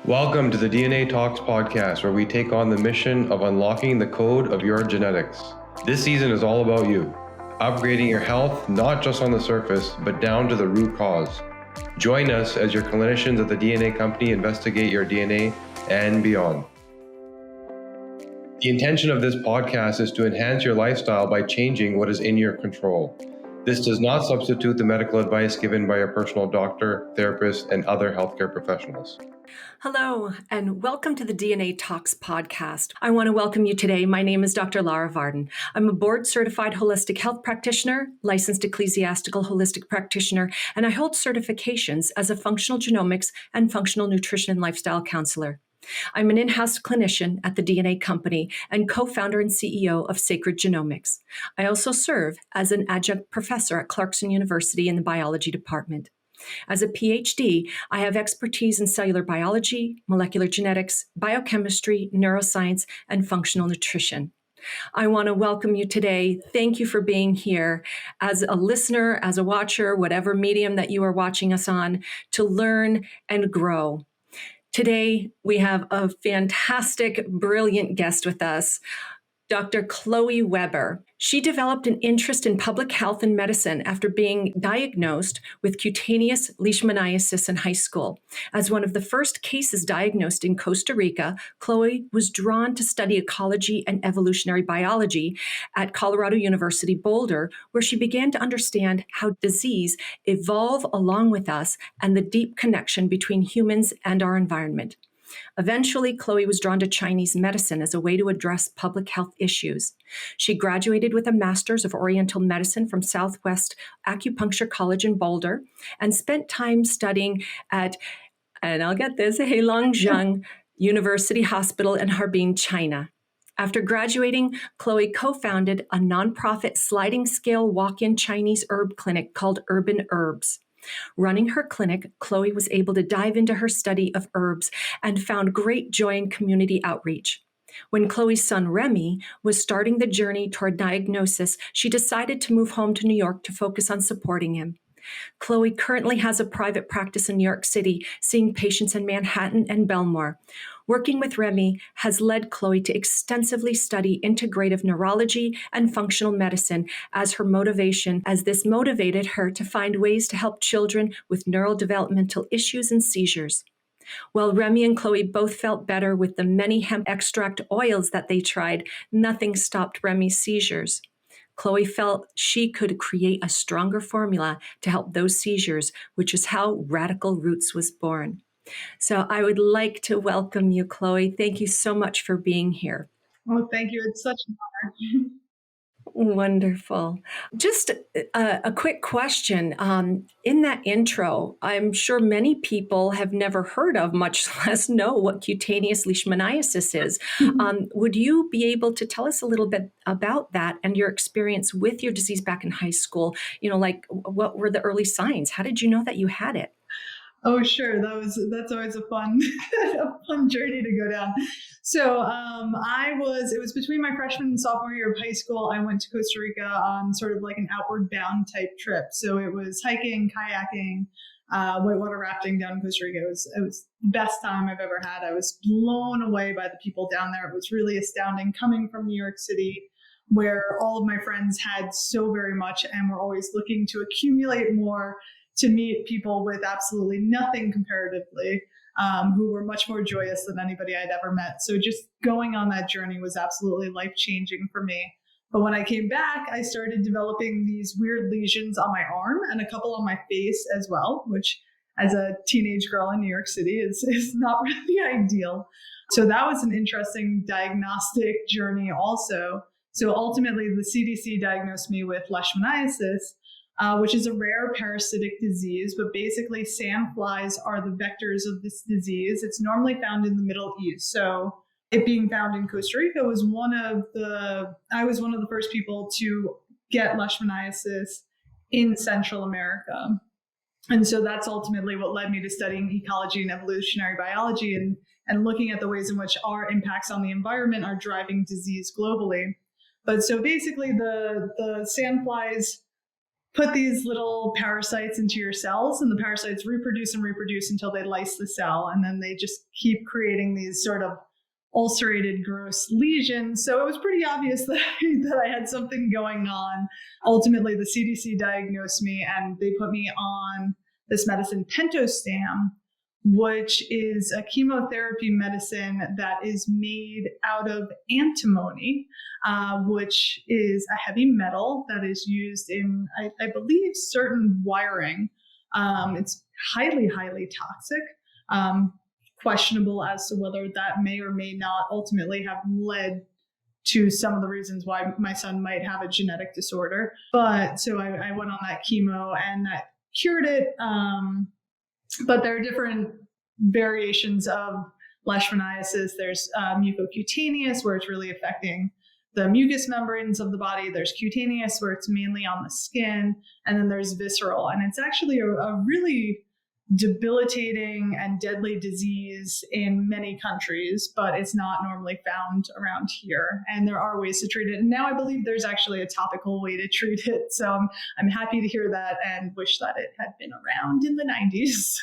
Welcome to the DNA Talks podcast, where we take on the mission of unlocking the code of your genetics. This season is all about you, upgrading your health, not just on the surface, but down to the root cause. Join us as your clinicians at the DNA company investigate your DNA and beyond. The intention of this podcast is to enhance your lifestyle by changing what is in your control. This does not substitute the medical advice given by your personal doctor, therapist, and other healthcare professionals. Hello, and welcome to the DNA Talks podcast. I want to welcome you today. My name is Dr. Lara Varden. I'm a board-certified holistic health practitioner, licensed ecclesiastical holistic practitioner, and I hold certifications as a functional genomics and functional nutrition and lifestyle counselor. I'm an in-house clinician at the DNA company and co-founder and CEO of Sacred Genomics. I also serve as an adjunct professor at Clarkson University in the biology department. As a PhD, I have expertise in cellular biology, molecular genetics, biochemistry, neuroscience, and functional nutrition. I want to welcome you today. Thank you for being here as a listener, as a watcher, whatever medium that you are watching us on, to learn and grow. Today, we have a fantastic, brilliant guest with us, Dr. Chloe Weber. She developed an interest in public health and medicine after being diagnosed with cutaneous leishmaniasis in high school. As one of the first cases diagnosed in Costa Rica, Chloe was drawn to study ecology and evolutionary biology at Colorado University Boulder, where she began to understand how disease evolve along with us and the deep connection between humans and our environment. Eventually, Chloe was drawn to Chinese medicine as a way to address public health issues. She graduated with a Master's of Oriental Medicine from Southwest Acupuncture College in Boulder and spent time studying at, and I'll get this, Heilongjiang University Hospital in Harbin, China. After graduating, Chloe co-founded a nonprofit sliding scale walk-in Chinese herb clinic called Urban Herbs. Running her clinic, Chloe was able to dive into her study of herbs and found great joy in community outreach. When Chloe's son Remy was starting the journey toward diagnosis, she decided to move home to New York to focus on supporting him. Chloe currently has a private practice in New York City, seeing patients in Manhattan and Bellmore. Working with Remy has led Chloe to extensively study integrative neurology and functional medicine as her motivation, as this motivated her to find ways to help children with neuro-developmental issues and seizures. While Remy and Chloe both felt better with the many hemp extract oils that they tried, nothing stopped Remy's seizures. Chloe felt she could create a stronger formula to help those seizures, which is how Radical Roots was born. So I would like to welcome you, Chloe. Thank you so much for being here. Well, thank you. It's such an honor. Wonderful. Just a quick question. In that intro, I'm sure many people have never heard of, much less know what cutaneous leishmaniasis is. Would you be able to tell us a little bit about that and your experience with your disease back in high school? You know, like what were the early signs? How did you know that you had it? Oh, sure. That's always a fun journey to go down. So it was between my freshman and sophomore year of high school. I went to Costa Rica on sort of like an outward bound type trip. So it was hiking, kayaking, whitewater rafting down in Costa Rica. It was the best time I've ever had. I was blown away by the people down there. It was really astounding coming from New York City, where all of my friends had so very much and were always looking to accumulate more, to meet people with absolutely nothing comparatively, who were much more joyous than anybody I'd ever met. So just going on that journey was absolutely life-changing for me. But when I came back, I started developing these weird lesions on my arm and a couple on my face as well, which as a teenage girl in New York City is not really ideal. So that was an interesting diagnostic journey also. So ultimately, the CDC diagnosed me with leishmaniasis, which is a rare parasitic disease, but basically sandflies are the vectors of this disease. It's normally found in the Middle East. So it being found in Costa Rica I was one of the first people to get leishmaniasis in Central America. And so that's ultimately what led me to studying ecology and evolutionary biology and looking at the ways in which our impacts on the environment are driving disease globally. But so basically the sandflies put these little parasites into your cells, and the parasites reproduce and reproduce until they lyse the cell. And then they just keep creating these sort of ulcerated, gross lesions. So it was pretty obvious that I had something going on. Ultimately, the CDC diagnosed me and they put me on this medicine, Pentostam, which is a chemotherapy medicine that is made out of antimony, which is a heavy metal that is used in, I believe, certain wiring. It's highly, highly toxic. Questionable as to whether that may or may not ultimately have led to some of the reasons why my son might have a genetic disorder. But so I went on that chemo and that cured it. But there are different variations of leishmaniasis. There's mucocutaneous, where it's really affecting the mucous membranes of the body. There's cutaneous, where it's mainly on the skin. And then there's visceral. And it's actually a really debilitating and deadly disease in many countries, but it's not normally found around here. And there are ways to treat it. And now I believe there's actually a topical way to treat it. So I'm happy to hear that and wish that it had been around in the 90s.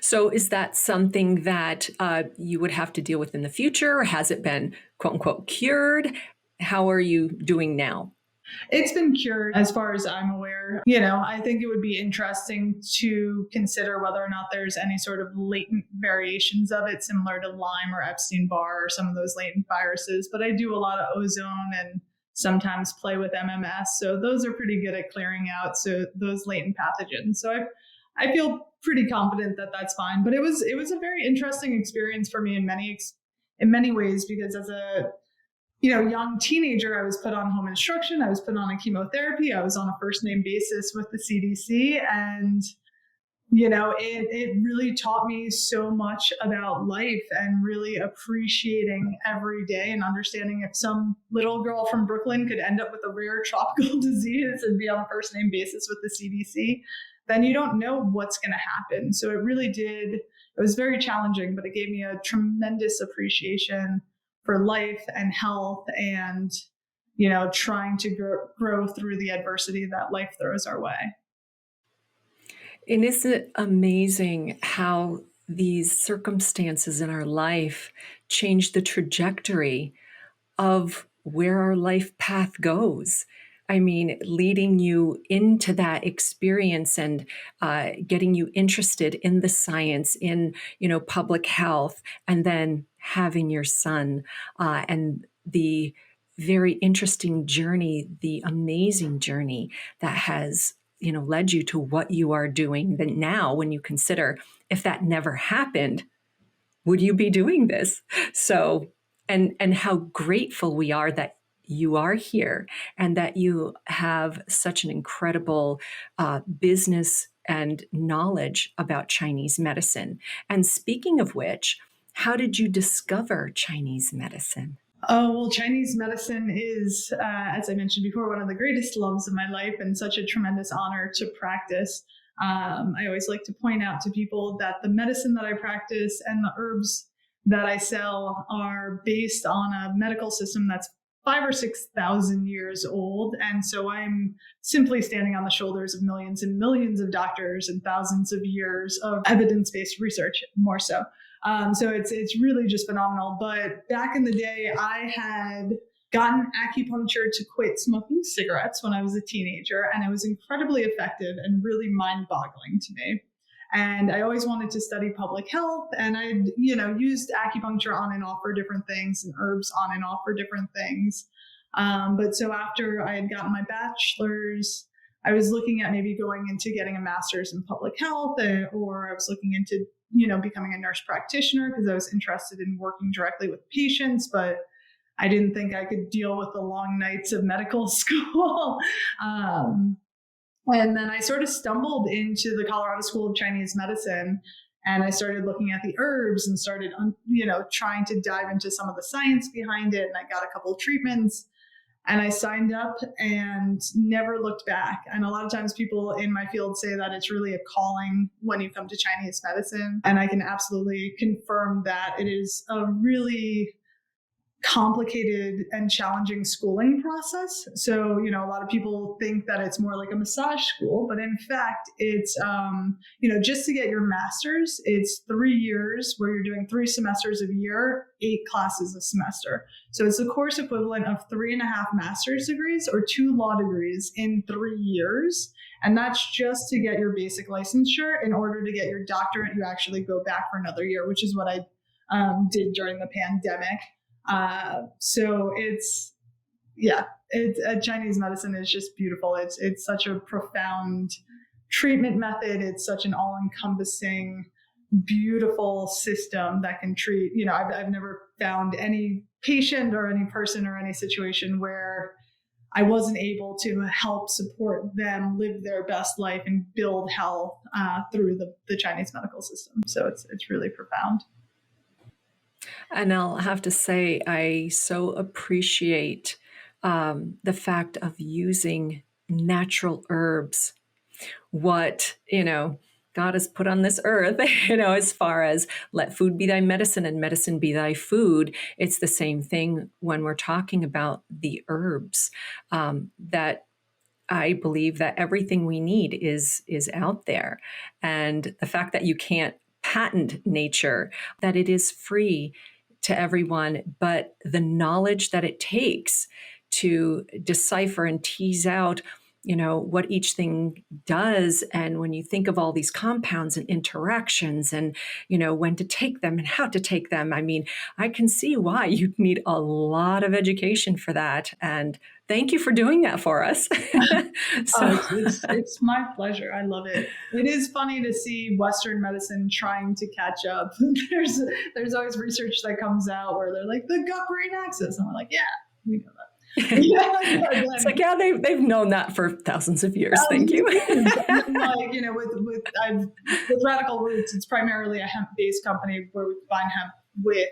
So is that something that you would have to deal with in the future? Or has it been, quote unquote, cured? How are you doing now? It's been cured as far as I'm aware. I think it would be interesting to consider whether or not there's any sort of latent variations of it, similar to Lyme or Epstein-Barr or some of those latent viruses. But I do a lot of ozone and sometimes play with MMS. So those are pretty good at clearing out those latent pathogens. So I feel pretty confident that that's fine. But it was a very interesting experience for me in many ways, because as a young teenager, I was put on home instruction. I was put on a chemotherapy. I was on a first name basis with the CDC. And, it really taught me so much about life and really appreciating every day and understanding if some little girl from Brooklyn could end up with a rare tropical disease and be on a first name basis with the CDC, then you don't know what's going to happen. So it was very challenging, but it gave me a tremendous appreciation for life and health and, trying to grow through the adversity that life throws our way. And isn't it amazing how these circumstances in our life change the trajectory of where our life path goes? I mean, leading you into that experience and getting you interested in the science, in, public health, and then having your son and the very interesting journey, the amazing journey that has, led you to what you are doing. That now, when you consider if that never happened, would you be doing this? So, and how grateful we are that you are here and that you have such an incredible business and knowledge about Chinese medicine. And speaking of which, how did you discover Chinese medicine? Oh, well, Chinese medicine is, as I mentioned before, one of the greatest loves of my life and such a tremendous honor to practice. I always like to point out to people that the medicine that I practice and the herbs that I sell are based on a medical system that's 5,000 or 6,000 years old. And so I'm simply standing on the shoulders of millions and millions of doctors and thousands of years of evidence-based research, more so. So it's really just phenomenal. But back in the day, I had gotten acupuncture to quit smoking cigarettes when I was a teenager, and it was incredibly effective and really mind-boggling to me. And I always wanted to study public health, and I'd, used acupuncture on and off for different things and herbs on and off for different things. But so after I had gotten my bachelor's, I was looking at maybe going into getting a master's in public health, or I was looking into, becoming a nurse practitioner because I was interested in working directly with patients, but I didn't think I could deal with the long nights of medical school. And then I sort of stumbled into the Colorado School of Chinese Medicine, and I started looking at the herbs and started, trying to dive into some of the science behind it. And I got a couple of treatments, and I signed up and never looked back. And a lot of times people in my field say that it's really a calling when you come to Chinese medicine. And I can absolutely confirm that it is a really complicated and challenging schooling process. So, you know, a lot of people think that it's more like a massage school, but in fact, it's, you know, just to get your master's, it's 3 years where you're doing 3 semesters a year, 8 classes a semester. So it's the course equivalent of 3.5 master's degrees or 2 law degrees in 3 years. And that's just to get your basic licensure. In order to get your doctorate, you actually go back for another year, which is what I did during the pandemic. So it's Chinese medicine is just beautiful. It's such a profound treatment method. It's such an all-encompassing, beautiful system that can treat, you know, I've never found any patient or any person or any situation where I wasn't able to help support them live their best life and build health through the Chinese medical system. So it's really profound. And I'll have to say, I so appreciate the fact of using natural herbs, what, you know, God has put on this earth, you know, as far as let food be thy medicine and medicine be thy food. It's the same thing when we're talking about the herbs, that I believe that everything we need is out there. And the fact that you can't patent nature, that it is free to everyone, but the knowledge that it takes to decipher and tease out, you know, what each thing does. And when you think of all these compounds and interactions and, you know, when to take them and how to take them, I mean, I can see why you'd need a lot of education for that. And thank you for doing that for us. It's my pleasure. I love it. It is funny to see Western medicine trying to catch up. There's always research that comes out where they're like the gut-brain axis, and we're like, yeah, we know that. It's like, yeah, they've known that for thousands of years. Thank you. Like, you know, with Radical Roots, it's primarily a hemp-based company where we combine hemp with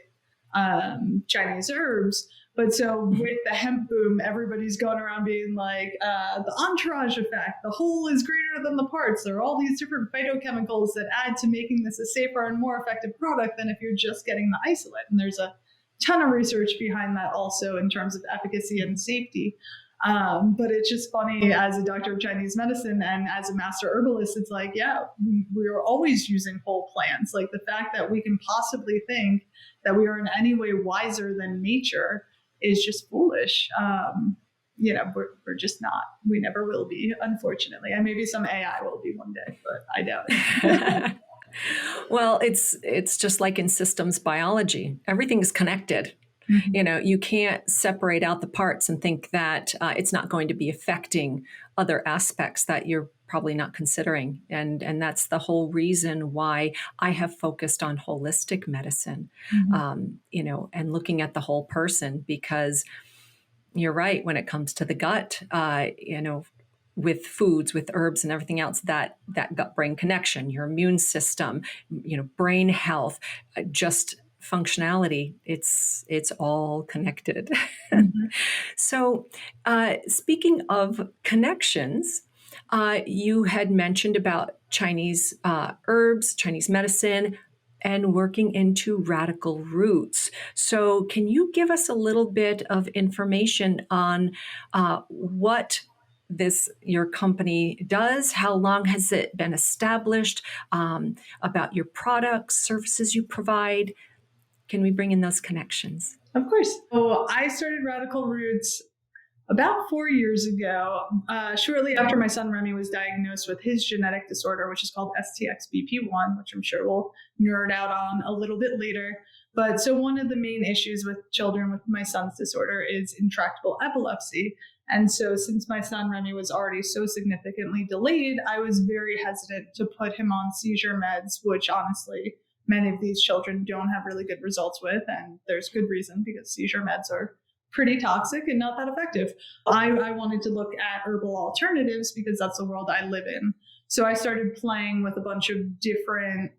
Chinese herbs. But so with the hemp boom, everybody's going around being like, the entourage effect, the whole is greater than the parts. There are all these different phytochemicals that add to making this a safer and more effective product than if you're just getting the isolate. And there's a ton of research behind that also in terms of efficacy and safety. But it's just funny, as a doctor of Chinese medicine and as a master herbalist, it's like, yeah, we are always using whole plants. Like the fact that we can possibly think that we are in any way wiser than nature is just foolish. You know, we're just not. We never will be, unfortunately. And maybe some AI will be one day, but I doubt it. Well, it's just like in systems biology. Everything is connected. Mm-hmm. You know, you can't separate out the parts and think that it's not going to be affecting other aspects that you're probably not considering. And that's the whole reason why I have focused on holistic medicine, mm-hmm. You know, and looking at the whole person, because you're right, when it comes to the gut, you know, with foods, with herbs and everything else, that gut-brain connection, your immune system, you know, brain health, just functionality, it's all connected. Mm-hmm. So speaking of connections, you had mentioned about Chinese herbs, Chinese medicine, and working into Radical Roots. So can you give us a little bit of information on what your company does? How long has it been established? About your products, services you provide? Can we bring in those connections? Of course. So I started Radical Roots about 4 years ago, shortly after my son Remy was diagnosed with his genetic disorder, which is called STXBP1, which I'm sure we'll nerd out on a little bit later. But so one of the main issues with children with my son's disorder is intractable epilepsy. And so since my son Remy was already so significantly delayed, I was very hesitant to put him on seizure meds, which honestly, many of these children don't have really good results with. And there's good reason, because seizure meds are pretty toxic and not that effective. I wanted to look at herbal alternatives because that's the world I live in. So I started playing with a bunch of different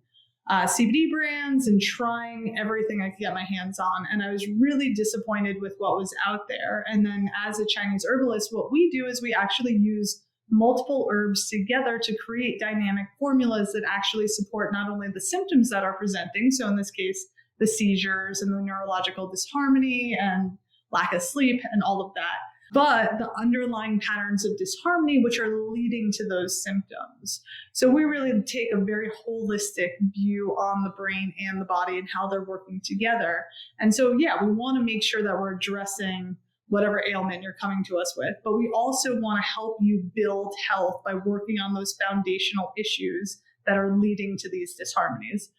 CBD brands and trying everything I could get my hands on. And I was really disappointed with what was out there. And then as a Chinese herbalist, what we do is we actually use multiple herbs together to create dynamic formulas that actually support not only the symptoms that are presenting, so in this case, the seizures and the neurological disharmony and lack of sleep and all of that. But the underlying patterns of disharmony, which are leading to those symptoms. So we really take a very holistic view on the brain and the body and how they're working together. And so, yeah, we want to make sure that we're addressing whatever ailment you're coming to us with, but we also want to help you build health by working on those foundational issues that are leading to these disharmonies.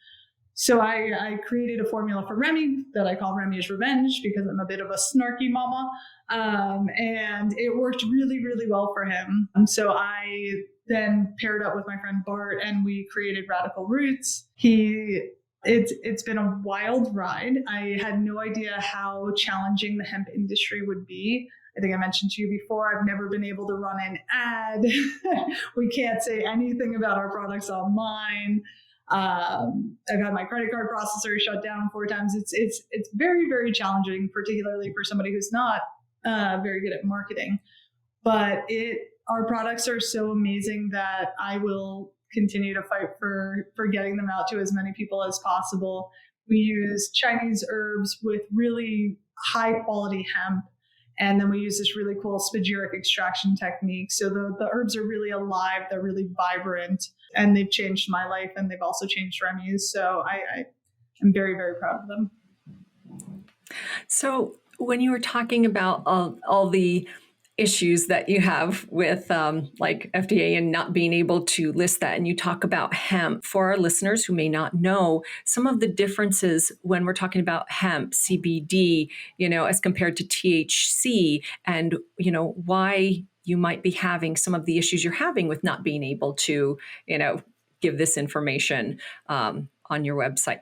So I created a formula for Remy that I call Remy's Revenge because I'm a bit of a snarky mama. And it worked really, really well for him. So I then paired up with my friend Bart and we created Radical Roots. It's been a wild ride. I had no idea how challenging the hemp industry would be. I think I mentioned to you before, I've never been able to run an ad. We can't say anything about our products online. I've had my credit card processor shut down 4 times. It's very, very challenging, particularly for somebody who's not very good at marketing. But our products are so amazing that I will continue to fight for getting them out to as many people as possible. We use Chinese herbs with really high quality hemp. And then we use this really cool spagyric extraction technique. So the herbs are really alive. They're really vibrant. And they've changed my life. And they've also changed Remy's. So I am very, very proud of them. So when you were talking about all the issues that you have with like FDA and not being able to list that, and you talk about hemp, for our listeners who may not know some of the differences when we're talking about hemp, CBD, as compared to THC, and why you might be having some of the issues you're having with not being able to give this information on your website.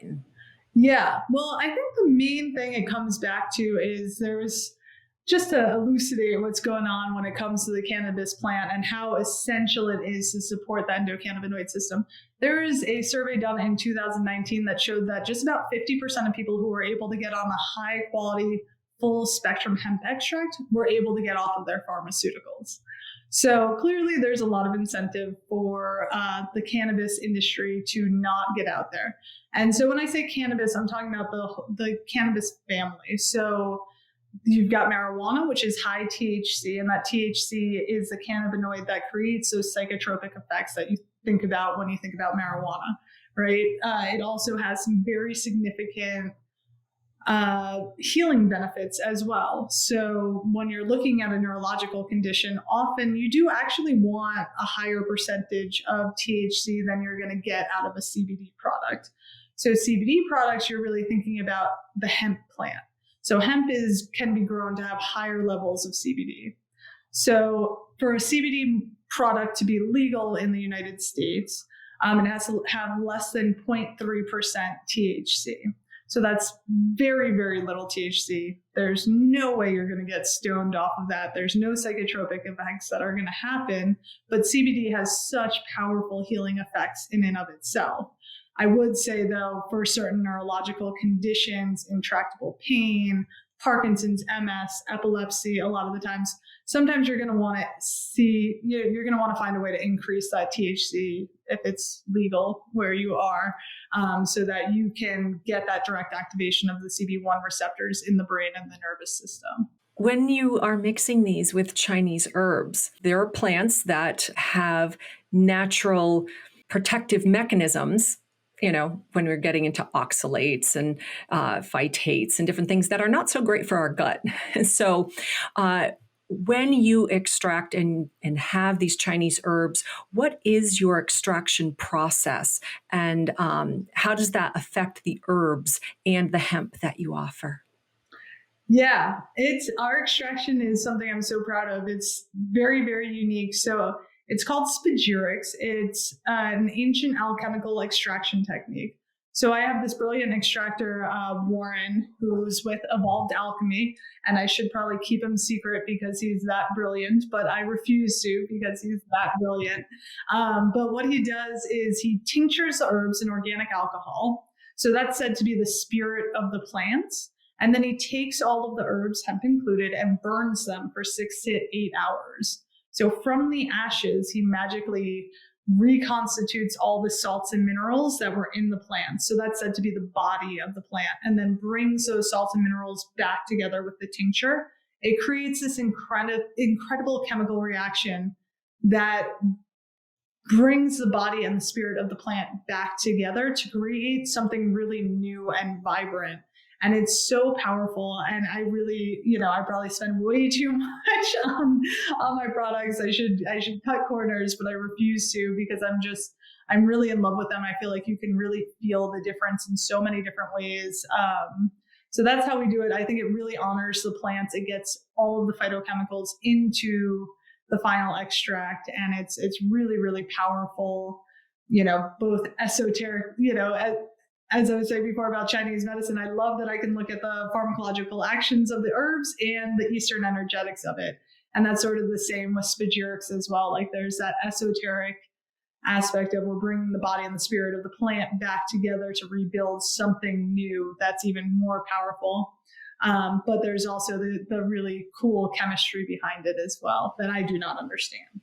Yeah, well, I think the main thing it comes back to is there's just to elucidate what's going on when it comes to the cannabis plant and how essential it is to support the endocannabinoid system. There is a survey done in 2019 that showed that just about 50% of people who were able to get on a high quality, full spectrum hemp extract were able to get off of their pharmaceuticals. So clearly there's a lot of incentive for the cannabis industry to not get out there. And so when I say cannabis, I'm talking about the cannabis family. So you've got marijuana, which is high THC, and that THC is the cannabinoid that creates those psychotropic effects that you think about when you think about marijuana, right? It also has some very significant healing benefits as well. So when you're looking at a neurological condition, often you do actually want a higher percentage of THC than you're going to get out of a CBD product. So CBD products, you're really thinking about the hemp plant. So hemp can be grown to have higher levels of CBD. So for a CBD product to be legal in the United States, it has to have less than 0.3% THC. So that's very, very little THC. There's no way you're going to get stoned off of that. There's no psychotropic effects that are going to happen, but CBD has such powerful healing effects in and of itself. I would say, though, for certain neurological conditions, intractable pain, Parkinson's, MS, epilepsy, a lot of the times, sometimes you're going to want to find a way to increase that THC if it's legal where you are, so that you can get that direct activation of the CB1 receptors in the brain and the nervous system. When you are mixing these with Chinese herbs, there are plants that have natural protective mechanisms, when we're getting into oxalates and phytates and different things that are not so great for our gut. So when you extract and have these Chinese herbs, what is your extraction process? And how does that affect the herbs and the hemp that you offer? Yeah, our extraction is something I'm so proud of. It's very, very unique. So it's called spagyrics. It's an ancient alchemical extraction technique. So I have this brilliant extractor, Warren, who's with Evolved Alchemy, and I should probably keep him secret because he's that brilliant, but I refuse to because he's that brilliant. But what he does is he tinctures the herbs in organic alcohol. So that's said to be the spirit of the plants. And then he takes all of the herbs, hemp included, and burns them for 6 to 8 hours. So from the ashes, he magically reconstitutes all the salts and minerals that were in the plant. So that's said to be the body of the plant, and then brings those salts and minerals back together with the tincture. It creates this incredible chemical reaction that brings the body and the spirit of the plant back together to create something really new and vibrant. And it's so powerful. And I really, I probably spend way too much on my products. I should cut corners, but I refuse to, because I'm really in love with them. I feel like you can really feel the difference in so many different ways. So that's how we do it. I think it really honors the plants. It gets all of the phytochemicals into the final extract, and it's really, really powerful, both esoteric, as I was saying before about Chinese medicine, I love that I can look at the pharmacological actions of the herbs and the Eastern energetics of it. And that's sort of the same with spagyrics as well. Like there's that esoteric aspect of we're bringing the body and the spirit of the plant back together to rebuild something new that's even more powerful. But there's also the really cool chemistry behind it as well that I do not understand.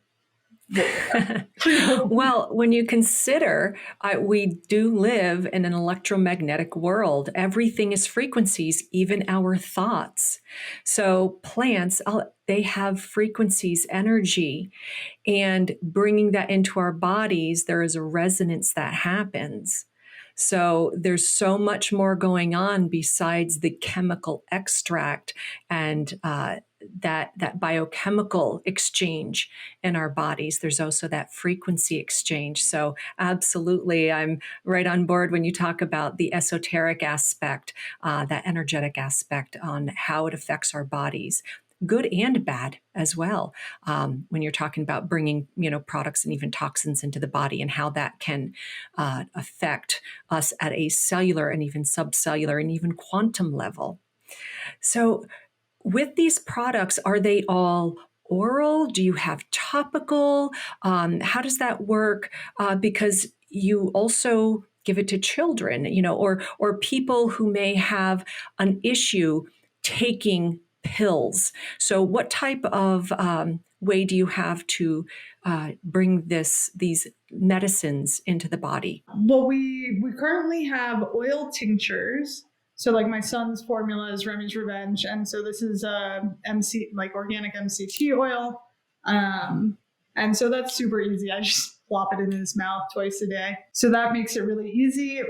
Well, when you consider we do live in an electromagnetic world, everything is frequencies, even our thoughts. So plants, they have frequencies, energy, and bringing that into our bodies, there is a resonance that happens. So there's so much more going on besides the chemical extract and that biochemical exchange in our bodies. There's also that frequency exchange. So absolutely, I'm right on board when you talk about the esoteric aspect, that energetic aspect on how it affects our bodies. Good and bad as well. When you're talking about bringing, products and even toxins into the body, and how that can affect us at a cellular and even subcellular and even quantum level. So with these products, are they all oral? Do you have topical? How does that work? Because you also give it to children, or people who may have an issue taking pills. So what type of way do you have to bring these medicines into the body? Well, we currently have oil tinctures. So like my son's formula is Remy's Revenge. And so this is organic MCT oil. And so that's super easy. I just plop it in his mouth twice a day. So that makes it really easy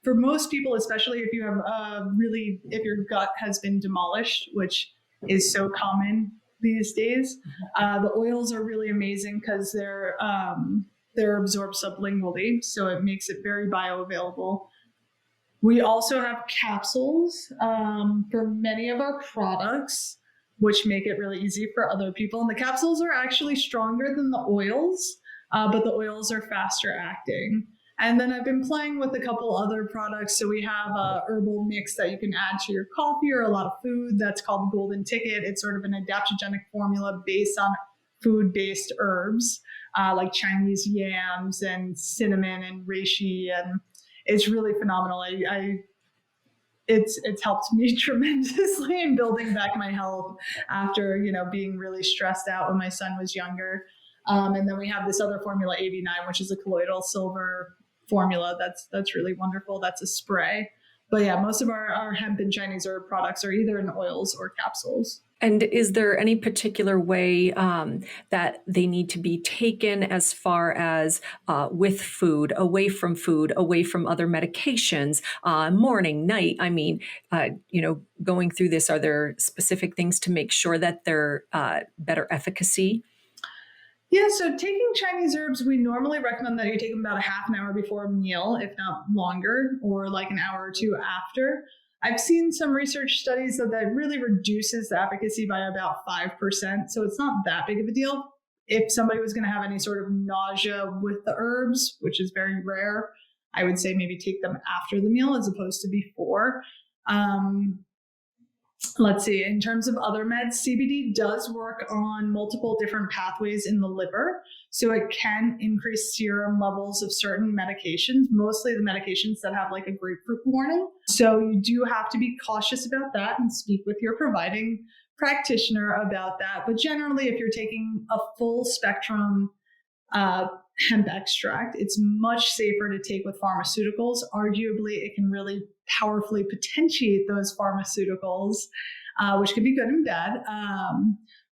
for most people, especially if you have if your gut has been demolished, which is so common these days. The oils are really amazing because they're absorbed sublingually, so it makes it very bioavailable. We also have capsules for many of our products, which make it really easy for other people. And the capsules are actually stronger than the oils, but the oils are faster acting. And then I've been playing with a couple other products. So we have a herbal mix that you can add to your coffee or a lot of food. That's called Golden Ticket. It's sort of an adaptogenic formula based on food-based herbs, like Chinese yams and cinnamon and reishi, and it's really phenomenal. It's helped me tremendously in building back my health after, being really stressed out when my son was younger. And then we have this other formula, AV9, which is a colloidal silver formula. That's really wonderful. That's a spray. But yeah, most of our hemp and Chinese herb products are either in oils or capsules. And is there any particular way that they need to be taken as far as with food, away from other medications, morning, night? I mean, going through this, are there specific things to make sure that they're better efficacy? Yeah, so taking Chinese herbs, we normally recommend that you take them about a half an hour before a meal, if not longer, or like an hour or two after. I've seen some research studies that really reduces the efficacy by about 5%. So it's not that big of a deal. If somebody was going to have any sort of nausea with the herbs, which is very rare, I would say maybe take them after the meal as opposed to before. Let's see, in terms of other meds, CBD does work on multiple different pathways in the liver. So it can increase serum levels of certain medications, mostly the medications that have like a grapefruit warning. So you do have to be cautious about that and speak with your providing practitioner about that. But generally, if you're taking a full spectrum hemp extract. It's much safer to take with pharmaceuticals. Arguably, it can really powerfully potentiate those pharmaceuticals, which can be good and bad.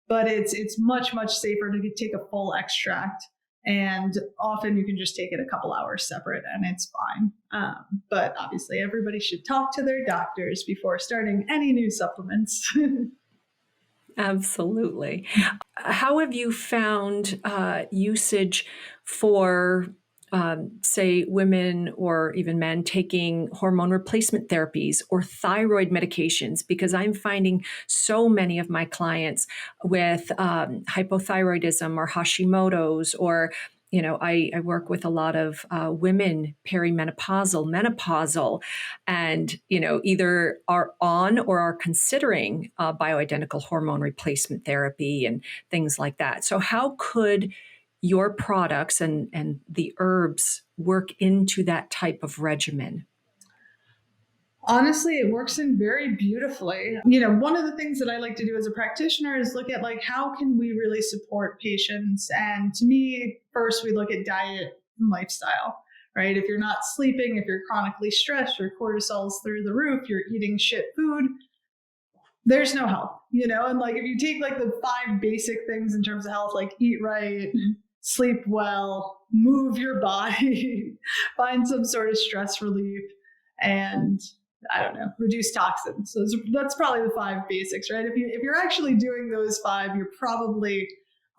But it's much, much safer to take a full extract. And often you can just take it a couple hours separate and it's fine. But obviously everybody should talk to their doctors before starting any new supplements. Absolutely. How have you found usage for, say, women or even men taking hormone replacement therapies or thyroid medications? Because I'm finding so many of my clients with hypothyroidism or Hashimoto's, or I work with a lot of women, perimenopausal, menopausal, and, either are on or are considering bioidentical hormone replacement therapy and things like that. So how could your products and the herbs work into that type of regimen? Honestly, it works in very beautifully. One of the things that I like to do as a practitioner is look at how can we really support patients? And to me, first we look at diet and lifestyle, right? If you're not sleeping, if you're chronically stressed, your cortisol's through the roof, you're eating shit food, there's no health, And if you take the 5 basic things in terms of health, eat right, sleep well, move your body, find some sort of stress relief, and I don't know, reduce toxins. So that's probably the 5 basics, right? If you're actually doing those 5, you're probably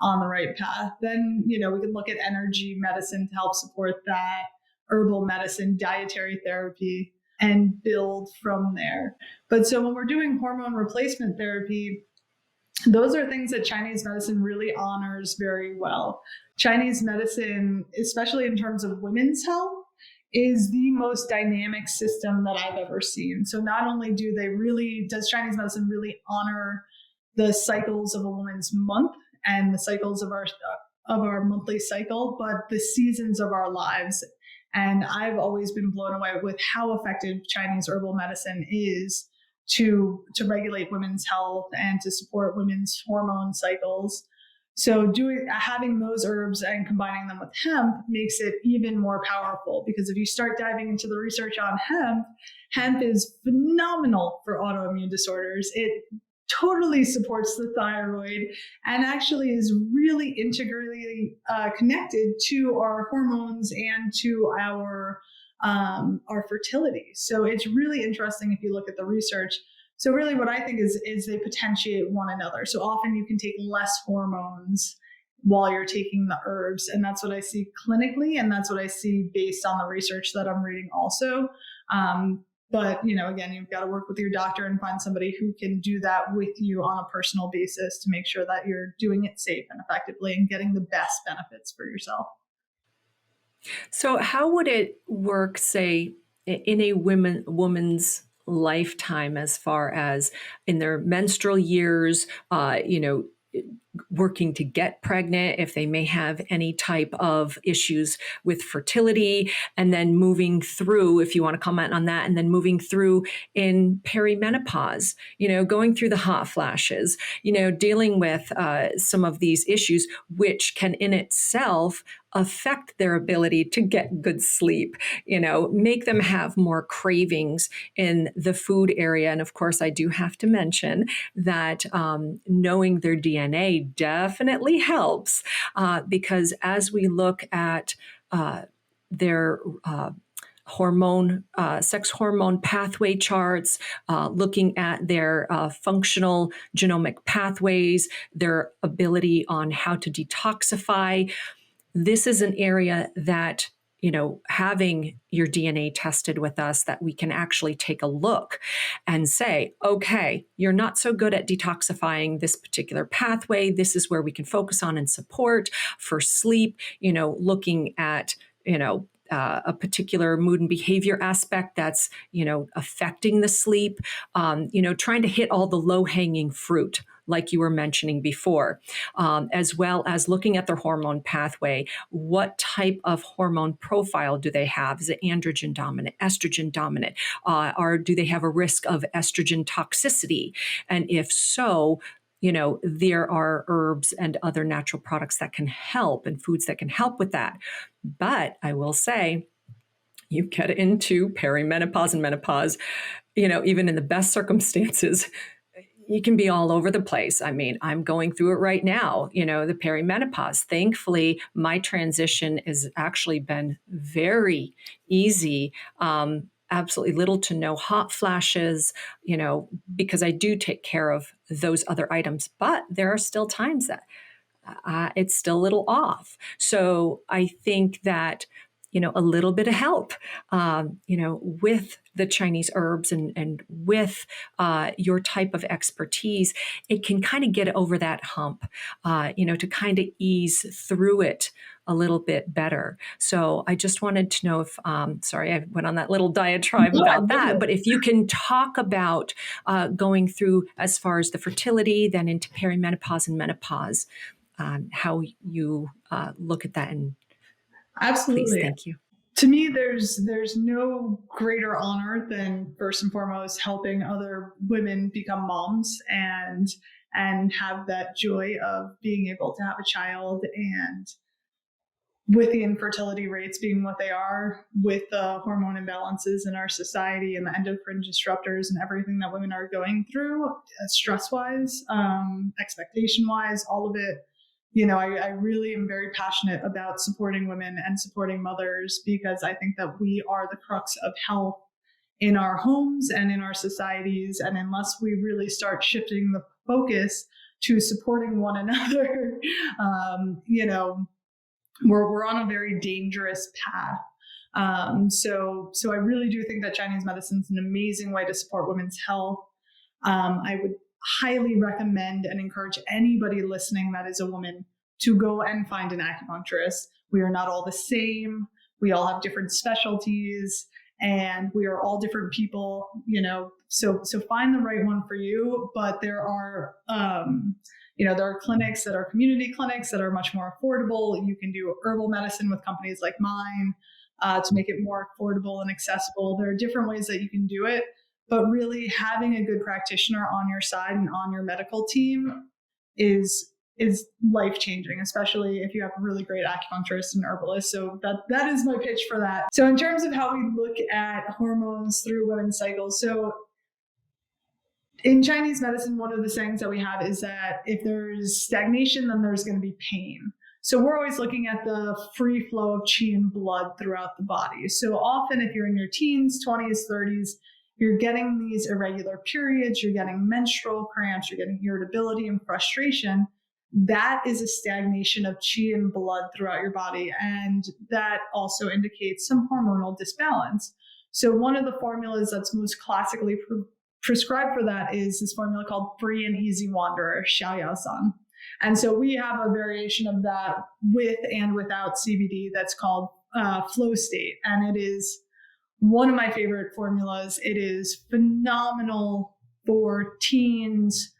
on the right path. Then, we can look at energy medicine to help support that, herbal medicine, dietary therapy, and build from there. But so when we're doing hormone replacement therapy, those are things that Chinese medicine really honors very well. Chinese medicine, especially in terms of women's health, is the most dynamic system that I've ever seen. So not only does Chinese medicine really honor the cycles of a woman's month and the cycles of our monthly cycle, but the seasons of our lives. And I've always been blown away with how effective Chinese herbal medicine is to regulate women's health and to support women's hormone cycles. So having those herbs and combining them with hemp makes it even more powerful, because if you start diving into the research on hemp is phenomenal for autoimmune disorders. It totally supports the thyroid and actually is really integrally connected to our hormones and to our fertility. So it's really interesting if you look at the research. So really what I think is they potentiate one another. So often you can take less hormones while you're taking the herbs. And that's what I see clinically. And that's what I see based on the research that I'm reading also. But, again, you've got to work with your doctor and find somebody who can do that with you on a personal basis to make sure that you're doing it safe and effectively and getting the best benefits for yourself. So how would it work, say, in a woman's lifetime, as far as in their menstrual years, working to get pregnant, if they may have any type of issues with fertility, and then moving through, if you want to comment on that, and then moving through in perimenopause, going through the hot flashes, dealing with some of these issues, which can in itself affect their ability to get good sleep, make them have more cravings in the food area. And of course, I do have to mention that knowing their DNA definitely helps, because as we look at their sex hormone pathway charts, looking at their functional genomic pathways, their ability on how to detoxify. This is an area that, having your DNA tested with us, that we can actually take a look and say, okay, you're not so good at detoxifying this particular pathway. This is where we can focus on and support for sleep, looking at, a particular mood and behavior aspect that's, affecting the sleep, trying to hit all the low-hanging fruit, like you were mentioning before, as well as looking at their hormone pathway. What type of hormone profile do they have? Is it androgen dominant, estrogen dominant? Or do they have a risk of estrogen toxicity? And if so, there are herbs and other natural products that can help and foods that can help with that. But I will say, you get into perimenopause and menopause, even in the best circumstances, you can be all over the place. I mean, I'm going through it right now, the perimenopause. Thankfully, my transition has actually been very easy. Absolutely little to no hot flashes, because I do take care of those other items. But there are still times that it's still a little off. So I think that, a little bit of help, with the Chinese herbs and with your type of expertise, it can kind of get over that hump, to kind of ease through it a little bit better. So I just wanted to know if, sorry, I went on that little diatribe about that, but if you can talk about going through as far as the fertility, then into perimenopause and menopause, how you look at that. And Absolutely. please, thank you. To me, there's no greater honor than, first and foremost, helping other women become moms and have that joy of being able to have a child. And with the infertility rates being what they are, with the hormone imbalances in our society and the endocrine disruptors and everything that women are going through, stress-wise, expectation-wise, all of it, I really am very passionate about supporting women and supporting mothers, because I think that we are the crux of health in our homes and in our societies. And unless we really start shifting the focus to supporting one another, we're on a very dangerous path. So I really do think that Chinese medicine is an amazing way to support women's health. I would highly recommend and encourage anybody listening that is a woman to go and find an acupuncturist. We are not all the same. We all have different specialties, and we are all different people, so find the right one for you. But there are, there are clinics that are community clinics that are much more affordable. You can do herbal medicine with companies like mine to make it more affordable and accessible. There are different ways that you can do it. But really having a good practitioner on your side and on your medical team is life-changing, especially if you have a really great acupuncturist and herbalist. So that is my pitch for that. So in terms of how we look at hormones through women's cycles, so in Chinese medicine, one of the sayings that we have is that if there's stagnation, then there's going to be pain. So we're always looking at the free flow of qi and blood throughout the body. So often if you're in your teens, 20s, 30s, you're getting these irregular periods, you're getting menstrual cramps, you're getting irritability and frustration. That is a stagnation of qi and blood throughout your body. And that also indicates some hormonal disbalance. So one of the formulas that's most classically prescribed for that is this formula called Free and Easy Wanderer, Xiaoyasan. And so we have a variation of that with and without CBD that's called Flow State. And it is one of my favorite formulas. It is phenomenal for teens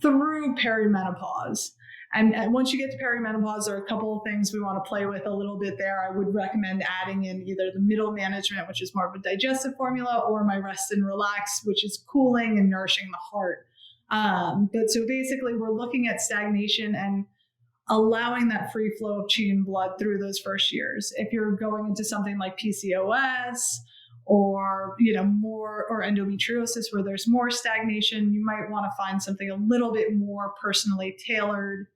through perimenopause. And once you get to perimenopause, there are a couple of things we want to play with a little bit there. I would recommend adding in either the middle management, which is more of a digestive formula, or my rest and relax, which is cooling and nourishing the heart. But so basically we're looking at stagnation and allowing that free flow of qi and blood through those first years. If you're going into something like PCOS or, more, or endometriosis where there's more stagnation, you might want to find something a little bit more personally tailored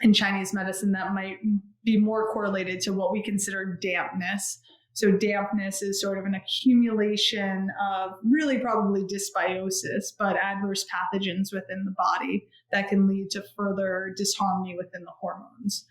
in Chinese medicine that might be more correlated to what we consider dampness. So dampness is sort of an accumulation of really probably dysbiosis, but adverse pathogens within the body that can lead to further disharmony within the hormones.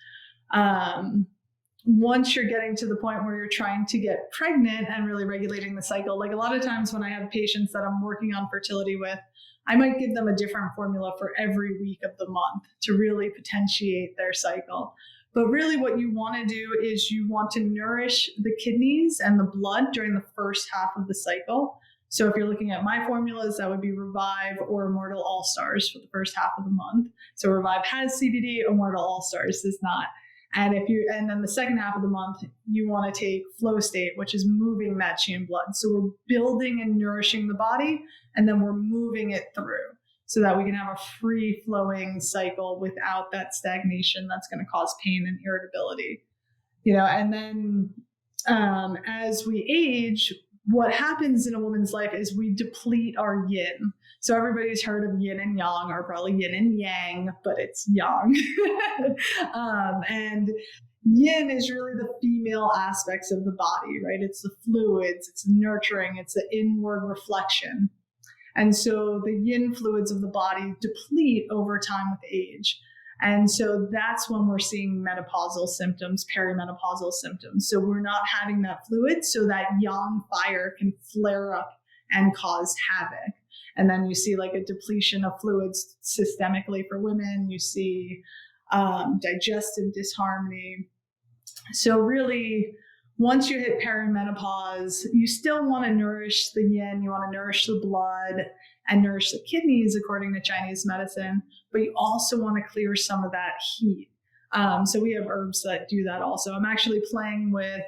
Once you're getting to the point where you're trying to get pregnant and really regulating the cycle, like a lot of times when I have patients that I'm working on fertility with, I might give them a different formula for every week of the month to really potentiate their cycle. But really what you want to do is you want to nourish the kidneys and the blood during the first half of the cycle. So if you're looking at my formulas, that would be Revive or Immortal All Stars for the first half of the month. So Revive has CBD, Immortal All Stars does not. And then the second half of the month, you want to take Flow State, which is moving that qi and blood. So we're building and nourishing the body, and then we're moving it through. so that we can have a free flowing cycle without that stagnation that's going to cause pain and irritability. And then as we age, what happens in a woman's life is we deplete our yin. So everybody's heard of yin and yang, or probably yin and yang, but it's yang. And yin is really the female aspects of the body, right? It's the fluids, it's nurturing, it's the inward reflection. And so the yin fluids of the body deplete over time with age. And so that's when we're seeing menopausal symptoms, perimenopausal symptoms. So we're not having that fluid, so that yang fire can flare up and cause havoc. And then you see like a depletion of fluids systemically for women. You see digestive disharmony. So really, once you hit perimenopause, you still want to nourish the yin, you want to nourish the blood and nourish the kidneys according to Chinese medicine, but you also want to clear some of that heat. So we have herbs that do that also. I'm actually playing with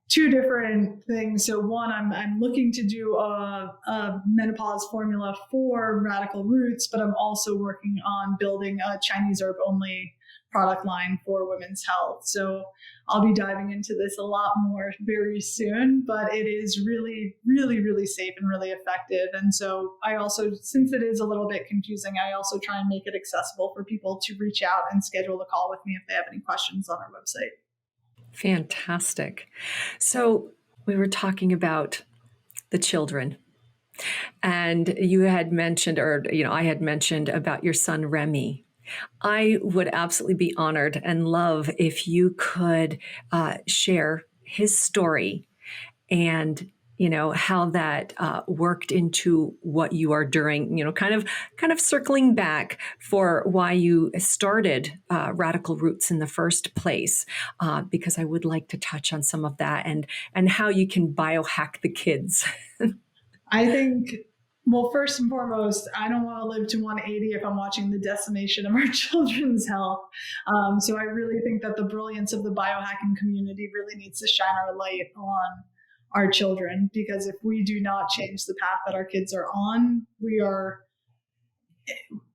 two different things. So one, I'm looking to do a menopause formula for radical roots, but I'm also working on building a Chinese herb only product line for women's health. So I'll be diving into this a lot more very soon, but it is really, really, really safe and really effective. And so I also, since it is a little bit confusing, I also try and make it accessible for people to reach out and schedule a call with me if they have any questions on our website. Fantastic. So we were talking about the children, and you had mentioned, or I had mentioned about your son Remy. I would absolutely be honored and love if you could share his story and how that worked into what you are doing, kind of circling back for why you started Radical Roots in the first place, because I would like to touch on some of that and how you can biohack the kids. I think, well, first and foremost, I don't want to live to 180 if I'm watching the decimation of our children's health. So I really think that the brilliance of the biohacking community really needs to shine our light on our children, because if we do not change the path that our kids are on,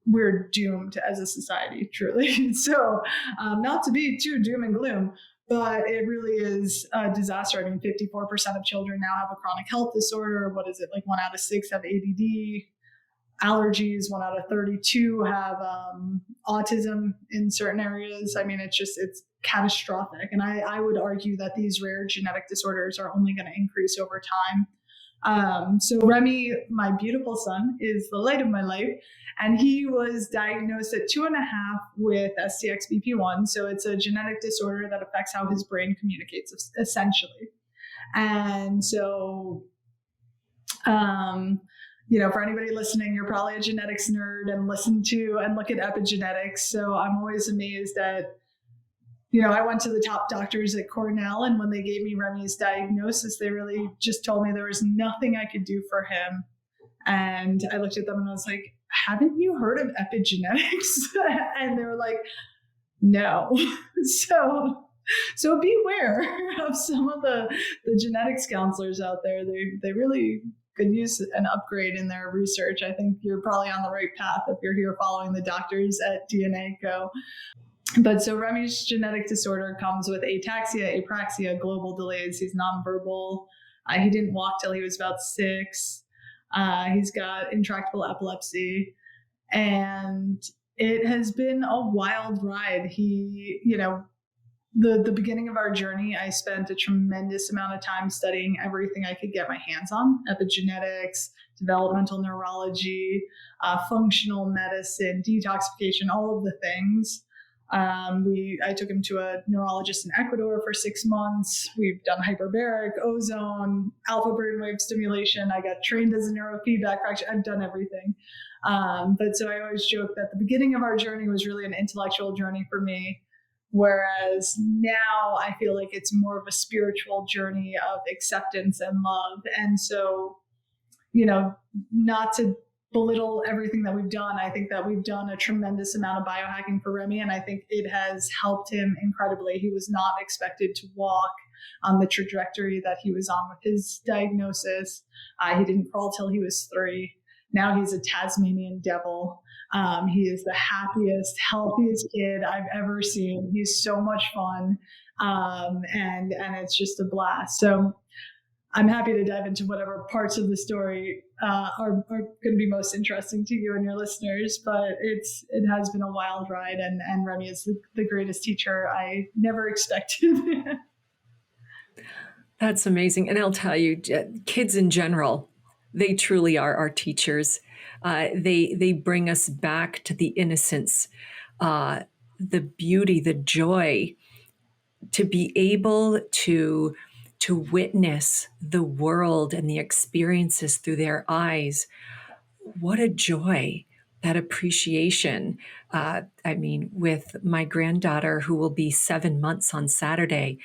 we're doomed as a society, truly. So not to be too doom and gloom, but it really is a disaster. I mean, 54% of children now have a chronic health disorder. What is it? Like 1 out of 6 have ADD, allergies, 1 out of 32 have autism in certain areas. I mean, it's catastrophic. And I would argue that these rare genetic disorders are only going to increase over time. So Remy, my beautiful son, is the light of my life. And he was diagnosed at 2.5 with STXBP1. So it's a genetic disorder that affects how his brain communicates, essentially. And so, for anybody listening, you're probably a genetics nerd and listen to and look at epigenetics. So I'm always amazed at, I went to the top doctors at Cornell, and when they gave me Remy's diagnosis, they really just told me there was nothing I could do for him. And I looked at them and I was like, haven't you heard of epigenetics? And they were like, no. So beware of some of the genetics counselors out there. They really could use an upgrade in their research. I think you're probably on the right path if you're here following the doctors at DNA Co. But so Remy's genetic disorder comes with ataxia, apraxia, global delays. He's nonverbal. He didn't walk till he was about 6. He's got intractable epilepsy, and it has been a wild ride. He, the beginning of our journey, I spent a tremendous amount of time studying everything I could get my hands on: epigenetics, developmental neurology, functional medicine, detoxification, all of the things. I took him to a neurologist in Ecuador for 6 months. We've done hyperbaric, ozone, alpha brainwave stimulation. I got trained as a neurofeedback practitioner. I've done everything. But so I always joke that the beginning of our journey was really an intellectual journey for me, whereas now I feel like it's more of a spiritual journey of acceptance and love. And so, not to belittle everything that we've done, I think that we've done a tremendous amount of biohacking for Remy, and I think it has helped him incredibly. He was not expected to walk on the trajectory that he was on with his diagnosis. He didn't crawl till he was 3. Now he's a Tasmanian devil. He is the happiest, healthiest kid I've ever seen. He's so much fun. And it's just a blast. So I'm happy to dive into whatever parts of the story are going to be most interesting to you and your listeners. But it has been a wild ride, and Remy is the greatest teacher I never expected. That's amazing. And I'll tell you, kids in general, they truly are our teachers. They bring us back to the innocence, the beauty, the joy, to be able to witness the world and the experiences through their eyes. What a joy, that appreciation. With my granddaughter, who will be 7 months on Saturday,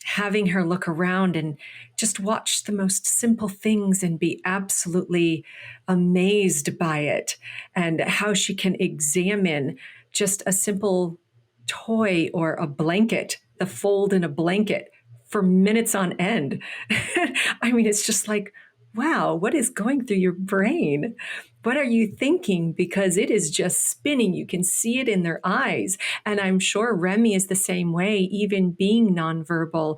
having her look around and just watch the most simple things and be absolutely amazed by it, and how she can examine just a simple toy or a blanket, the fold in a blanket, for minutes on end. It's just like, wow, what is going through your brain? What are you thinking? Because it is just spinning. You can see it in their eyes. And I'm sure Remy is the same way, even being nonverbal.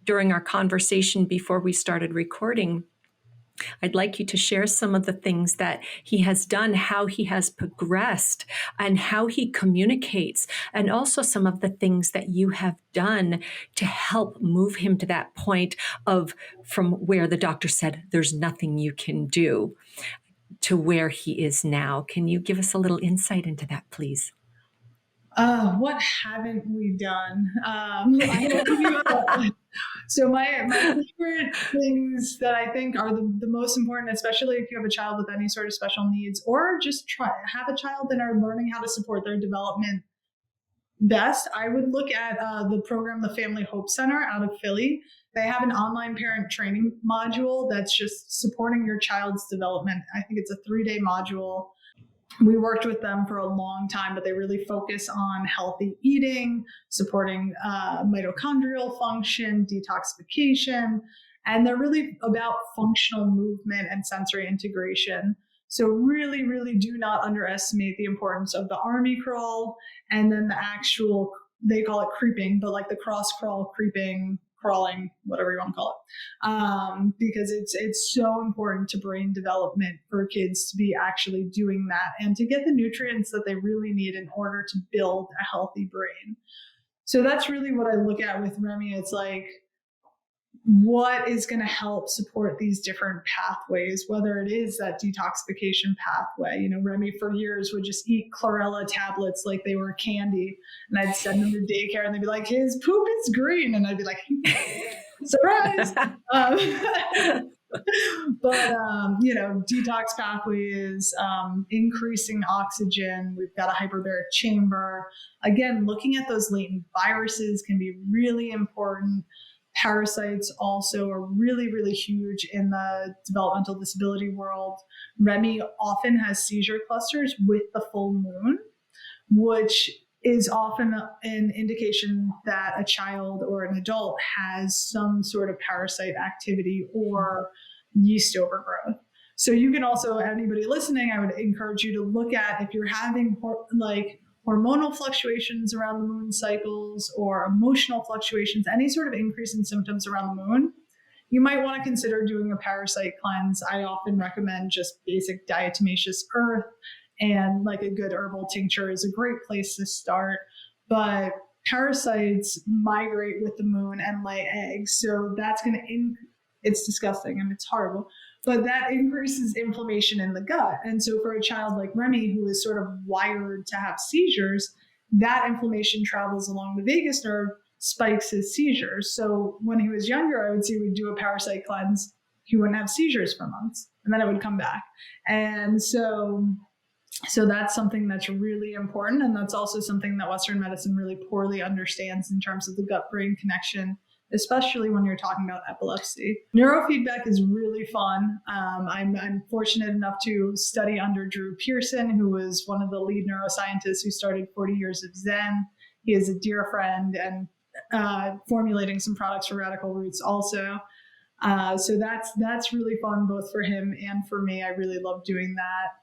During our conversation before we started recording, I'd like you to share some of the things that he has done, how he has progressed, and how he communicates, and also some of the things that you have done to help move him to that point of from where the doctor said there's nothing you can do to where he is now. Can you give us a little insight into that, please? What haven't we done? So my favorite things that I think are the most important, especially if you have a child with any sort of special needs, or just have a child and are learning how to support their development best, I would look at the program, the Family Hope Center out of Philly. They have an online parent training module that's just supporting your child's development. I think it's a 3-day module. We worked with them for a long time, but they really focus on healthy eating, supporting mitochondrial function, detoxification, and they're really about functional movement and sensory integration. So really, really do not underestimate the importance of the army crawl, and then the actual, they call it creeping, but like the cross crawl, creeping, crawling, whatever you want to call it, because it's so important to brain development for kids to be actually doing that and to get the nutrients that they really need in order to build a healthy brain. So that's really what I look at with Remy. It's like, what is going to help support these different pathways, whether it is that detoxification pathway. Remy for years would just eat chlorella tablets like they were candy. And I'd send him to daycare and they'd be like, his poop is green. And I'd be like, surprise. Detox pathway is increasing oxygen. We've got a hyperbaric chamber. Again, looking at those latent viruses can be really important. Parasites also are really, really huge in the developmental disability world. Remy often has seizure clusters with the full moon, which is often an indication that a child or an adult has some sort of parasite activity or yeast overgrowth. So you can also, anybody listening, I would encourage you to look at if you're having hormonal fluctuations around the moon cycles or emotional fluctuations, any sort of increase in symptoms around the moon, you might want to consider doing a parasite cleanse. I often recommend just basic diatomaceous earth, and like a good herbal tincture is a great place to start. But parasites migrate with the moon and lay eggs. So that's going to, it's disgusting and it's horrible, but that increases inflammation in the gut. And so for a child like Remy, who is sort of wired to have seizures, that inflammation travels along the vagus nerve, spikes his seizures. So when he was younger, I would say we'd do a parasite cleanse. He wouldn't have seizures for months, and then it would come back. And so that's something that's really important. And that's also something that Western medicine really poorly understands in terms of the gut-brain connection, especially when you're talking about epilepsy. Neurofeedback is really fun. I'm fortunate enough to study under Drew Pearson, who was one of the lead neuroscientists who started 40 Years of Zen. He is a dear friend and formulating some products for Radical Roots also. So that's really fun, both for him and for me. I really love doing that.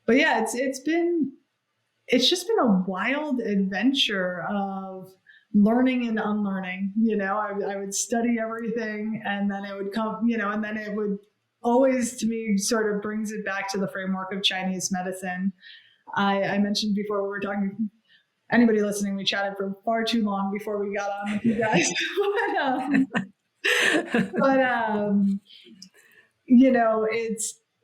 But yeah, it's just been a wild adventure of learning and unlearning. I would study everything, and then it would come, and then it would always, to me, sort of brings it back to the framework of Chinese medicine. I mentioned before we were talking, anybody listening, we chatted for far too long before we got on with you guys. but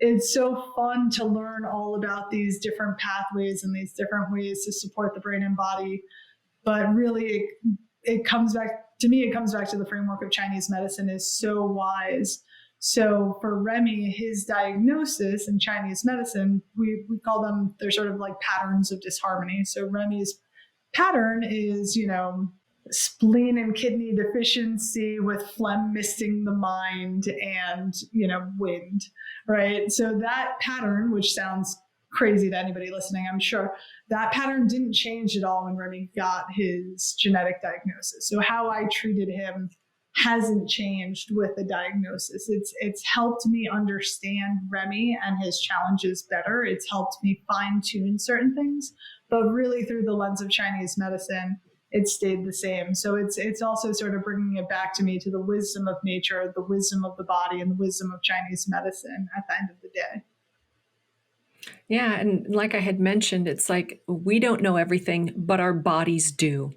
it's so fun to learn all about these different pathways and these different ways to support the brain and body. But really, it comes back to me. It comes back to the framework of Chinese medicine is so wise. So for Remy, his diagnosis in Chinese medicine, we call them, they're sort of like patterns of disharmony. So Remy's pattern is, spleen and kidney deficiency with phlegm misting the mind and, wind, right? So that pattern, which sounds crazy to anybody listening, I'm sure, that pattern didn't change at all when Remy got his genetic diagnosis. So how I treated him hasn't changed with the diagnosis. It's helped me understand Remy and his challenges better. It's helped me fine tune certain things, but really through the lens of Chinese medicine, it stayed the same. So it's also sort of bringing it back to me, to the wisdom of nature, the wisdom of the body, and the wisdom of Chinese medicine at the end of the day. Yeah. And like I had mentioned, it's like we don't know everything, but our bodies do.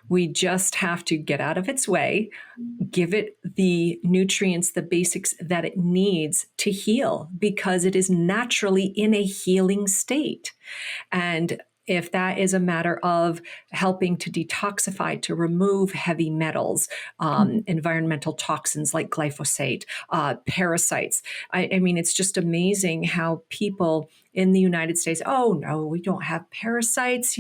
We just have to get out of its way, give it the nutrients, the basics that it needs to heal, because it is naturally in a healing state. And if that is a matter of helping to detoxify, to remove heavy metals, environmental toxins like glyphosate, parasites. I mean, it's just amazing how people in the United States, oh no, we don't have parasites,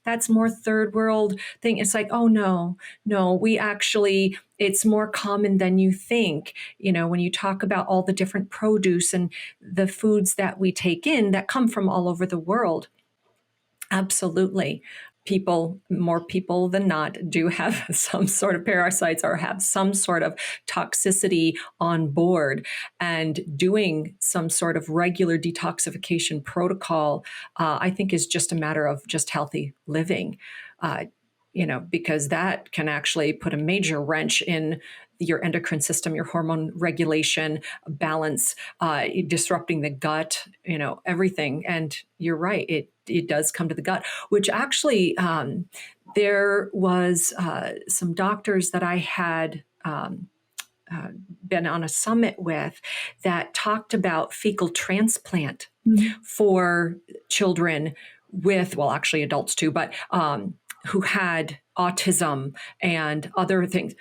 that's more third world thing. It's like, oh no, we actually, it's more common than you think. When you talk about all the different produce and the foods that we take in that come from all over the world. Absolutely. More people than not do have some sort of parasites or have some sort of toxicity on board, and doing some sort of regular detoxification protocol, I think is just a matter of just healthy living, because that can actually put a major wrench in your endocrine system, your hormone regulation, balance, disrupting the gut, everything. And you're right. It does come to the gut, which actually there was some doctors that I had been on a summit with that talked about fecal transplant for children with, well, actually adults too, but who had autism and other things.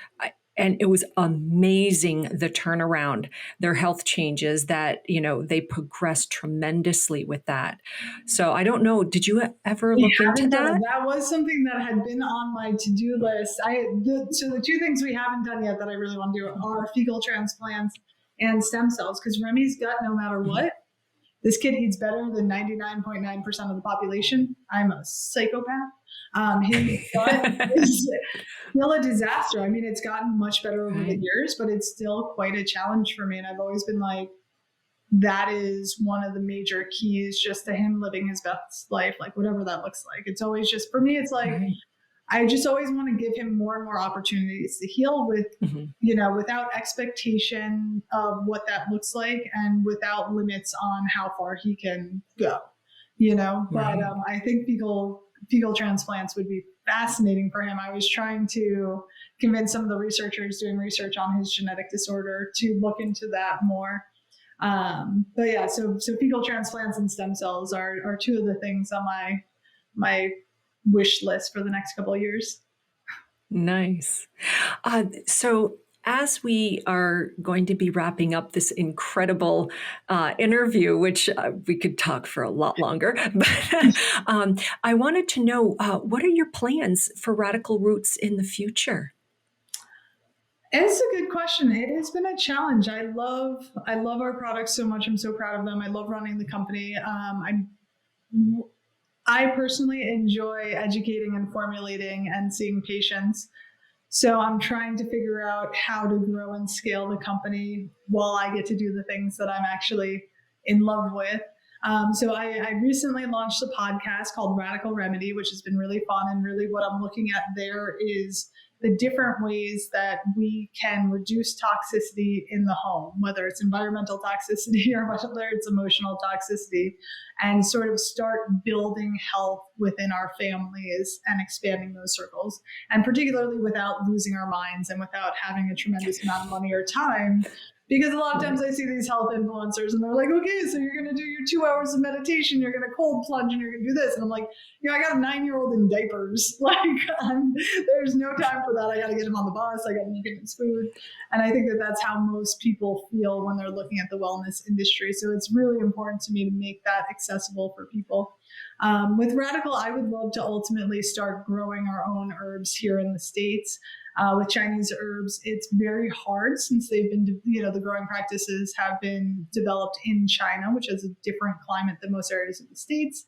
And it was amazing, the turnaround, their health changes, that, they progressed tremendously with that. So I don't know, did you ever look into that? That was something that had been on my to-do list. So the two things we haven't done yet that I really want to do are fecal transplants and stem cells, because Remy's gut, no matter what, this kid eats better than 99.9% of the population. I'm a psychopath. His gut is still a disaster. I mean, it's gotten much better over the years, but it's still quite a challenge for me. And I've always been like, that is one of the major keys just to him living his best life, like whatever that looks like. It's always just, for me, it's like, I just always want to give him more and more opportunities to heal with, without expectation of what that looks like and without limits on how far he can go, but I think fecal transplants would be fascinating for him. I was trying to convince some of the researchers doing research on his genetic disorder to look into that more. But yeah, so fecal transplants and stem cells are two of the things on my wish list for the next couple of years. Nice. So as we are going to be wrapping up this incredible interview, which we could talk for a lot longer, but I wanted to know, what are your plans for Radical Roots in the future? It's a good question. It has been a challenge. I love our products so much. I'm so proud of them. I love running the company. I personally enjoy educating and formulating and seeing patients. So I'm trying to figure out how to grow and scale the company while I get to do the things that I'm actually in love with. So I recently launched a podcast called Radical Remedy, which has been really fun. And really what I'm looking at there is the different ways that we can reduce toxicity in the home, whether it's environmental toxicity or whether it's emotional toxicity, and sort of start building health within our families and expanding those circles. And particularly without losing our minds and without having a tremendous amount of money or time. Because a lot of times I see these health influencers and they're like, okay, so you're going to do your 2 hours of meditation, you're going to cold plunge, and you're going to do this. And I'm like, I got a 9-year-old in diapers. Like, there's no time for that. I got to get him on the bus. I got to make him his food. And I think that that's how most people feel when they're looking at the wellness industry. So it's really important to me to make that accessible for people. With Radical, I would love to ultimately start growing our own herbs here in the States. With Chinese herbs, it's very hard since they've been, the growing practices have been developed in China, which is a different climate than most areas of the States.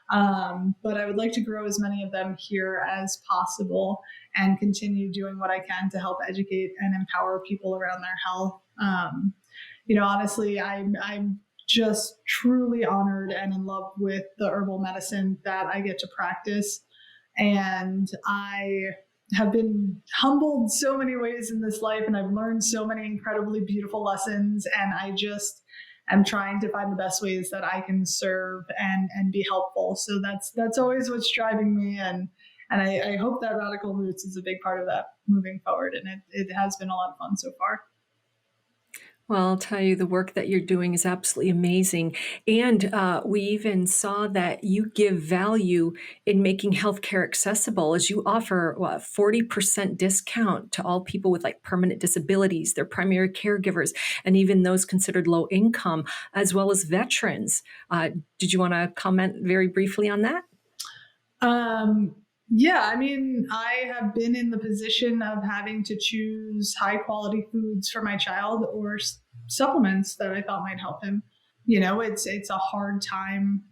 But I would like to grow as many of them here as possible and continue doing what I can to help educate and empower people around their health. Honestly, I'm just truly honored and in love with the herbal medicine that I get to practice. And I have been humbled so many ways in this life, and I've learned so many incredibly beautiful lessons, and I just am trying to find the best ways that I can serve and be helpful. So that's always what's driving me, and I hope that Radical Roots is a big part of that moving forward, and it has been a lot of fun so far. Well, I'll tell you, the work that you're doing is absolutely amazing. And we even saw that you give value in making healthcare accessible, as you offer a 40% discount to all people with like permanent disabilities, their primary caregivers, and even those considered low income, as well as veterans. Did you want to comment very briefly on that? Yeah, I have been in the position of having to choose high quality foods for my child or supplements that I thought might help him. It's a hard time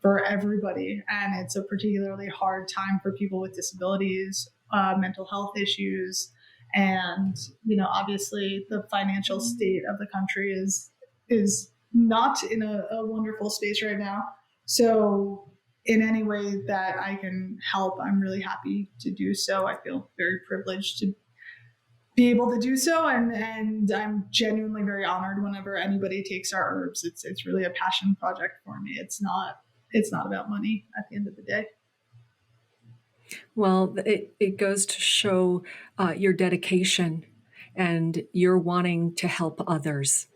for everybody, and it's a particularly hard time for people with disabilities, mental health issues, and obviously the financial state of the country is not in a wonderful space right now. So in any way that I can help, I'm really happy to do so. I feel very privileged to be able to do so. And I'm genuinely very honored whenever anybody takes our herbs. It's really a passion project for me. It's not about money at the end of the day. Well, it goes to show your dedication and your wanting to help others.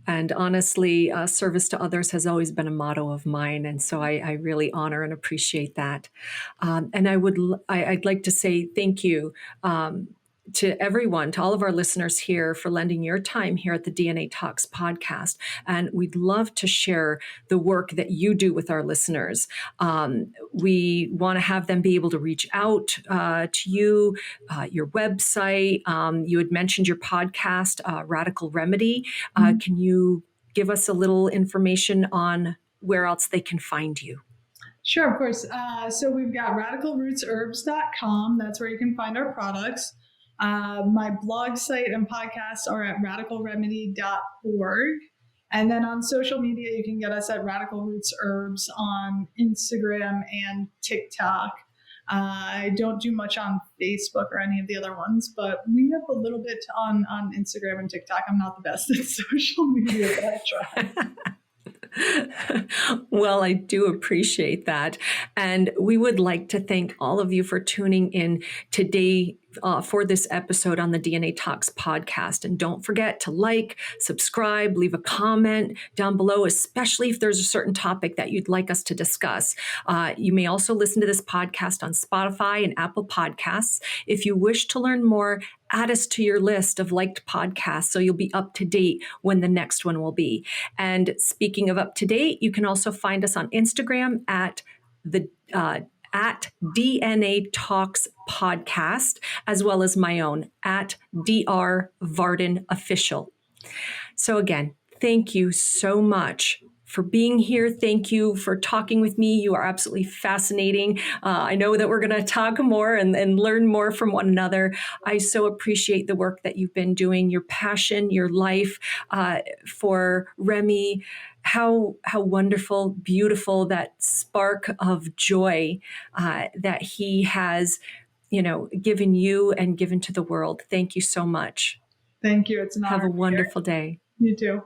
And honestly, service to others has always been a motto of mine. And so I really honor and appreciate that. And I'd like to say thank you to everyone, to all of our listeners here for lending your time here at the DNA Talks podcast. And we'd love to share the work that you do with our listeners. We want to have them be able to reach out to you, your website. You had mentioned your podcast, Radical Remedy. Can you give us a little information on where else they can find you? Sure, of course. So we've got radicalrootsherbs.com. That's where you can find our products. My blog site and podcasts are at radicalremedy.org. And then on social media, you can get us at Radical Roots Herbs on Instagram and TikTok. I don't do much on Facebook or any of the other ones, but we have a little bit on Instagram and TikTok. I'm not the best at social media, but I try. Well, I do appreciate that. And we would like to thank all of you for tuning in today for this episode on the DNA Talks podcast. And don't forget to like, subscribe, leave a comment down below, especially if there's a certain topic that you'd like us to discuss. You may also listen to this podcast on Spotify and Apple Podcasts. If you wish to learn more, add us to your list of liked podcasts so you'll be up to date when the next one will be. And speaking of up to date, you can also find us on Instagram at DNA Talks Podcast, as well as my own at Dr. Varden Official. So again, thank you so much for being here. Thank you for talking with me. You are absolutely fascinating. I know that we're going to talk more and learn more from one another. I so appreciate the work that you've been doing, your passion, your life for Remy. How wonderful, beautiful, that spark of joy that he has, given you and given to the world. Thank you so much. Thank you. It's an honor. Have a wonderful day. You too.